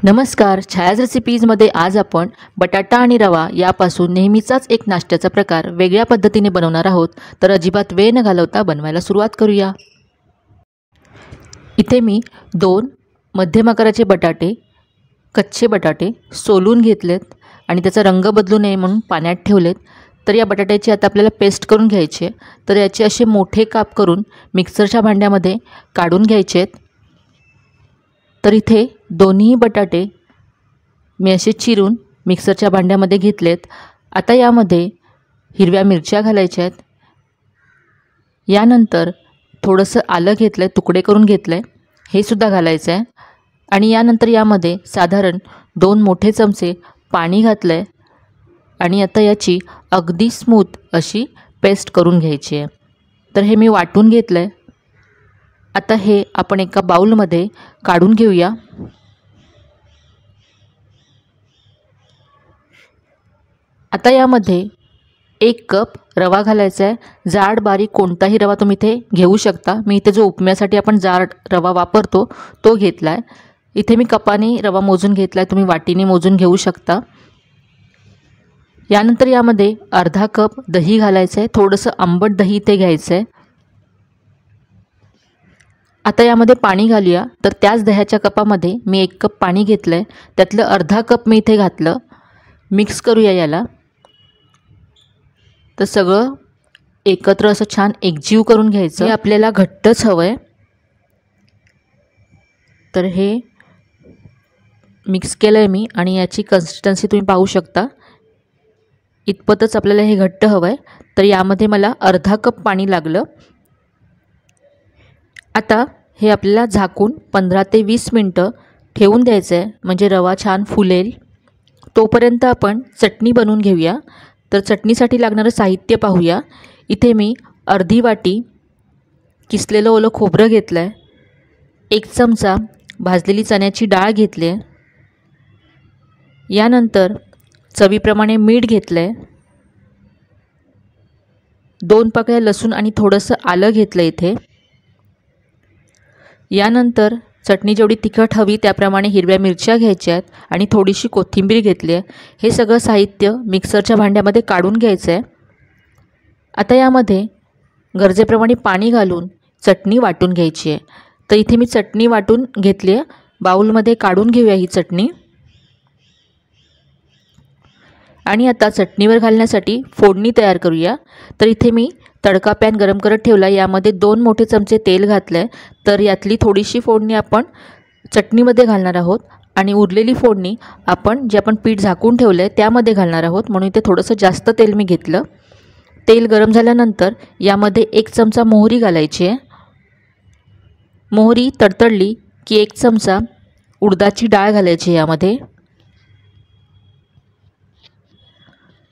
नमस्कार, छायाज रेसिपीजमध्ये आज आपण बटाटा आणि रवा यापासून नेहमीचाच एक नाश्त्याचा प्रकार वेगळ्या पद्धतीने बनवणार आहोत. तर अजिबात वेळ न घालवता बनवायला सुरुवात करूया. इथे मी 2 मध्यम आकाराचे बटाटे, कच्चे बटाटे सोलून घेतलेत आणि त्याचा रंग बदलू नये म्हणून पाण्यात ठेवलेत. तर या बटाट्याची आता आपल्याला पेस्ट करून घ्यायची आहे. तर याचे असे मोठे काप करून मिक्सरच्या भांड्यामध्ये काढून घ्यायचे आहेत. तर इथे दोन्ही बटाटे मी असे चिरून मिक्सरच्या भांड्यामध्ये घेतलेत. आता यामध्ये हिरव्या मिरच्या घालायच्या आहेत. यानंतर थोडंसं आलं घेतलं आहे, तुकडे करून घेतलं आहे, हे सुद्धा घालायचं आहे. आणि यानंतर यामध्ये साधारण 2 मोठे चमचे पाणी घातलं आहे आणि आता याची अगदी स्मूथ अशी पेस्ट करून घ्यायची आहे. तर हे मी वाटून घेतलं आहे. आता हे आपण एका बाउलमध्ये काढून घेऊया. आता यामध्ये 1 कप रवा घालायचा आहे. जाड बारीक कोणताही रवा तुम्ही इथे घेऊ शकता. मी इथे जो उपम्यासाठी आपण जाड रवा वापरतो तो घेतला आहे. इथे मी कपाने रवा मोजून घेतला आहे, तुम्ही वाटीने मोजून घेऊ शकता. यानंतर यामध्ये अर्धा कप दही घालायचं आहे. थोडंसं आंबट दही इथे घ्यायचं आहे. आता यामध्ये पाणी घालूया. तर त्याच दह्याच्या कपामध्ये मी 1 कप पाणी घेतलं आहे, त्यातलं अर्धा कप मी इथे घातलं. मिक्स करूया याला. तर सगळं एकत्र असं छान एकजीव करून घ्यायचं. हे आपल्याला घट्टच हवं आहे. तर हे मिक्स केलं आहे मी आणि याची कन्सिस्टन्सी तुम्ही पाहू शकता. इतपतच आपल्याला हे घट्ट हवं आहे. तर यामध्ये मला अर्धा कप पाणी लागलं. आता हे आपल्याला झाकून 15 ते 20 मिनटं ठेवून द्यायचं आहे, म्हणजे रवा छान फुलेल. तोपर्यंत आपण चटणी बनवून घेऊया. तर चटणीसाठी लागणारं साहित्य पाहूया. इथे मी अर्धी वाटी किसलेलं ओलं खोबरं घेतलं आहे. 1 चमचा भाजलेली चण्याची डाळ घेतली आहे. यानंतर चवीप्रमाणे मीठ घेतलं आहे. 2 पाकळ्या लसूण आणि थोडंसं आलं घेतलं इथे. यानंतर चटणी जेवढी तिखट हवी त्याप्रमाणे हिरव्या मिरच्या घ्यायच्या आहेत आणि थोडीशी कोथिंबीर घेतली आहे. हे सगळं साहित्य मिक्सरच्या भांड्यामध्ये काढून घ्यायचं आहे. आता यामध्ये गरजेप्रमाणे पाणी घालून चटणी वाटून घ्यायची आहे. तर इथे मी चटणी वाटून घेतली आहे. बाउलमध्ये काढून घेऊया ही चटणी. आणि आता चटणीवर घालण्यासाठी फोडणी तयार करूया. तर इथे मी तडका पॅन गरम करत ठेवला. यामध्ये 2 मोठे चमचे तेल घातलं आहे. तर यातली थोडीशी फोडणी आपण चटणीमध्ये घालणार आहोत आणि उरलेली फोडणी आपण जे आपण पीठ झाकून ठेवलं आहे त्यामध्ये घालणार आहोत. म्हणून इथे थोडंसं जास्त तेल मी घेतलं. तेल गरम झाल्यानंतर यामध्ये 1 चमचा मोहरी घालायची आहे. मोहरी तडतडली की 1 चमचा उडदाची डाळ घालायची यामध्ये.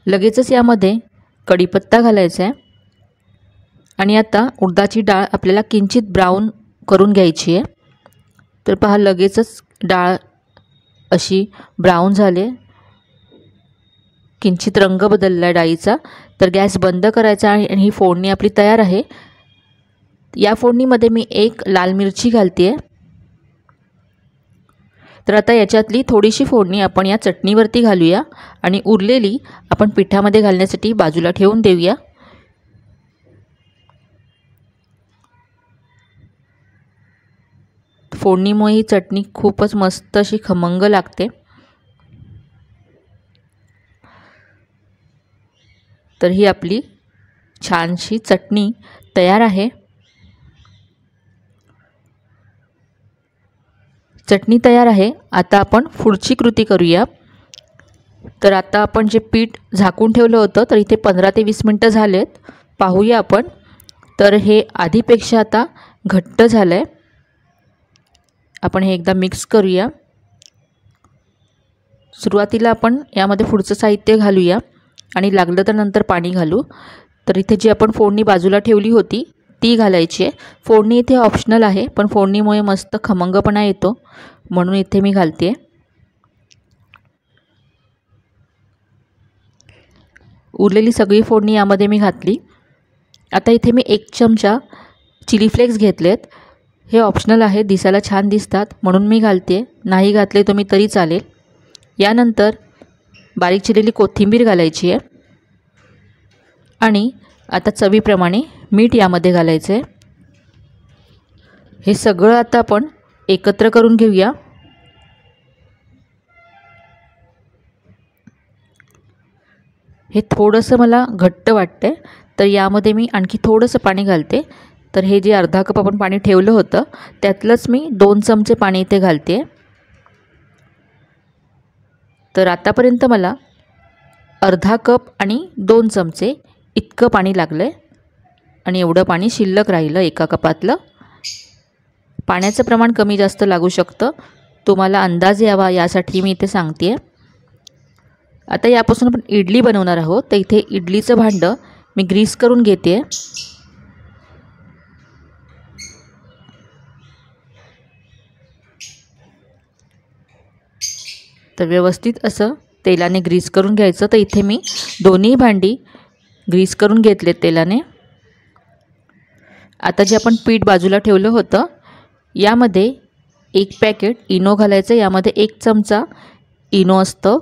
लगेचच यामध्ये कढीपत्ता घालायचा आहे. आणि आता उडदाची डाळ आपल्याला किंचित ब्राऊन करून घ्यायची आहे. तर पहा, लगेचच डाळ अशी ब्राऊन झाली. किंचित रंग बदलला आहे डाळीचा. तर गॅस बंद करायचा आणि ही फोडणी आपली तयार आहे. या फोडणीमध्ये मी 1 लाल मिरची घालते आहे. तर आता याच्यातली थोडीशी फोडणी आपण या चटणीवरती घालूया आणि उरलेली आपण पिठामध्ये घालण्यासाठी बाजूला ठेवून देऊया. फोडणीमुळे ही चटणी खूपच मस्त अशी खमंग लागते. तर ही आपली छानशी चटणी तयार आहे. चटणी तयार आहे. आता आपण पुढची कृती करूया. तर आता आपण जे पीठ झाकून ठेवलं होतं तर इथे 15 ते 20 मिनटं झालेत. पाहूया आपण. तर हे आधीपेक्षा आता घट्ट झालं आहे. आपण हे एकदा मिक्स करूया. सुरुवातीला आपण यामध्ये पुढचं साहित्य घालूया आणि लागलं तर नंतर पाणी घालू. तर इथे जी आपण फोडणी बाजूला ठेवली होती ती घालायची आहे. फोडणी इथे ऑप्शनल आहे, पण फोडणीमुळे मस्त खमंगपणा येतो म्हणून इथे मी घालते. उरलेली सगळी फोडणी यामध्ये मी घातली. आता इथे मी 1 चमचा चिली फ्लेक्स घेतलेत. हे ऑप्शनल आहे, दिसायला छान दिसतात म्हणून मी घालते, नाही घातले तुम्ही तरी चालेल। यानंतर बारीक चिरलेली कोथिंबीर घालायची आहे आणि आता चवीप्रमाणे मीठ यामध्ये घालायचं आहे। हे सगळं आता आपण एकत्र करून घेऊया। हे थोडंसं मला घट्ट वाटतंय, तर यामध्ये मी आणखी थोडंसं पाणी घालते। तर हे जे अर्धा कप आपण पाणी ठेवलं होतं त्यातलंच मी 2 चमचे पाणी इथे घालते। तर आतापर्यंत मला अर्धा कप आणि 2 चमचे इतकं पाणी लागलं आहे आणि एवढं पाणी शिल्लक राहिलं एका कपातलं। पाण्याचं प्रमाण कमी जास्त लागू शकतं, तुम्हाला अंदाज यावा यासाठी मी इथे सांगते आहे। आता यापासून आपण इडली बनवणार आहोत, तर इथे इडलीचं भांडं मी ग्रीस करून घेते। तर व्यवस्थित असं तेलाने ग्रीस करून घ्यायचं। तर इथे मी दोन्ही भांडी ग्रीस करून घेतले तेलाने। आता जे आपण पीठ बाजूला ठेवलं होतं यामध्ये 1 पॅकेट इनो घालायचं। यामध्ये 1 चमचा इनो असतं,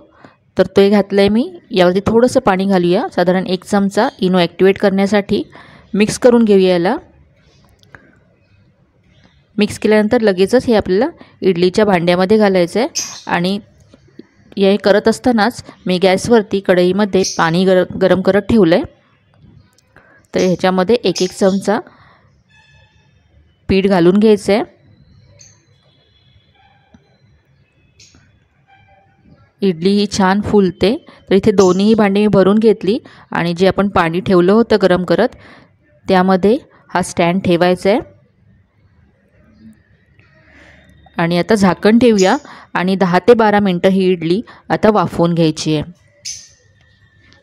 तर ते घातलं आहे मी। यावरती थोडंसं पाणी घालूया, साधारण 1 चमचा इनो ॲक्टिवेट करण्यासाठी। मिक्स करून घेऊया याला। मिक्स केल्यानंतर लगेचच हे आपल्याला इडलीच्या भांड्यामध्ये घालायचं आहे आणि हे करत असतानाच मी गॅसवरती कढईमध्ये पाणी गरम करत ठेवलं आहे। तर ह्याच्यामध्ये 1-1 चमचा पीठ घालून घ्यायचं आहे। इडली ही छान फुलते। तर इथे दोन्ही भांडी मी भरून घेतली आणि जे आपण पाणी ठेवलं होतं गरम करत त्यामध्ये हा स्टँड ठेवायचा आहे आणि आता झाकण ठेवूया आणि 10 ते 12 मिनटं ही इडली आता वाफवून घ्यायची आहे।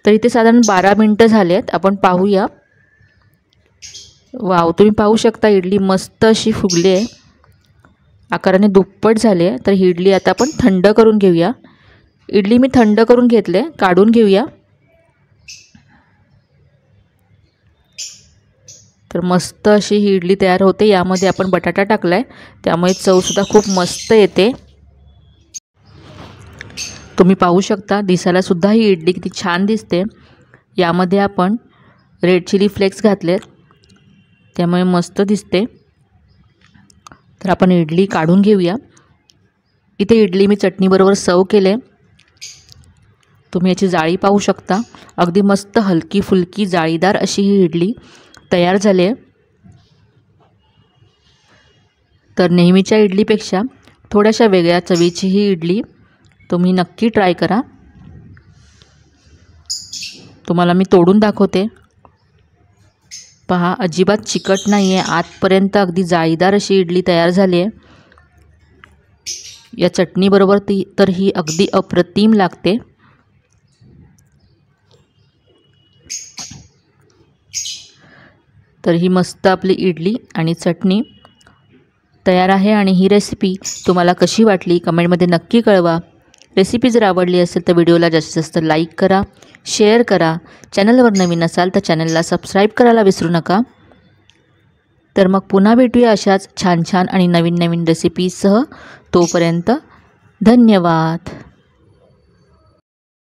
तर इथे साधारण 12 मिनटं झाले आहेत, आपण पाहूया। वाव, तुम्ही पाहू शकता इडली मस्त अशी फुगली आहे, आकाराने दुप्पट झाली आहे। तर ही इडली आता आपण थंड करून घेऊया। इडली मी थंड करून घेतले, काढून घेऊया। तर मस्त अशी ही इडली तयार होते। यामध्ये आपण बटाटा टाकला आहे त्यामुळे चवसुद्धा खूप मस्त येते। तुम्ही पाहू शकता दिसायलासुद्धा ही इडली किती छान दिसते। यामध्ये आपण रेड चिली फ्लेक्स घातलेत त्यामुळे मस्त दिसते। तर आपण इडली काढून घेऊया। इथे इडली मी चटणीबरोबर सर्व केले। तुम्ही याची जाळी पाहू शकता, अगदी मस्त हलकी फुलकी जाळीदार अशी ही इडली तयार झाली आहे। तर नेहमीच्या इडलीपेक्षा थोड्याशा वेगळ्या चवीची ही इडली तुम्ही नक्की ट्राय करा। तुम्हाला मी तोडून दाखवते, पहा अजिबात चिकट नाही आहे, आतपर्यंत अगदी जाळीदार अशी इडली तयार झाली आहे। या चटणीबरोबर तर ही अगदी अप्रतिम लागते। तर ही मस्त आपली इडली आणि चटणी तयार आहे आणि ही रेसिपी तुम्हाला कशी वाटली कमेंटमध्ये नक्की कळवा। रेसिपी जर आवडली असेल तर व्हिडिओला जास्तीत जास्त लाईक करा, शेअर करा। चॅनलवर नवीन असाल तर चॅनलला सबस्क्राईब करायला विसरू नका। तर मग पुन्हा भेटूया अशाच छान छान आणि नवीन नवीन रेसिपीसह। तोपर्यंत धन्यवाद।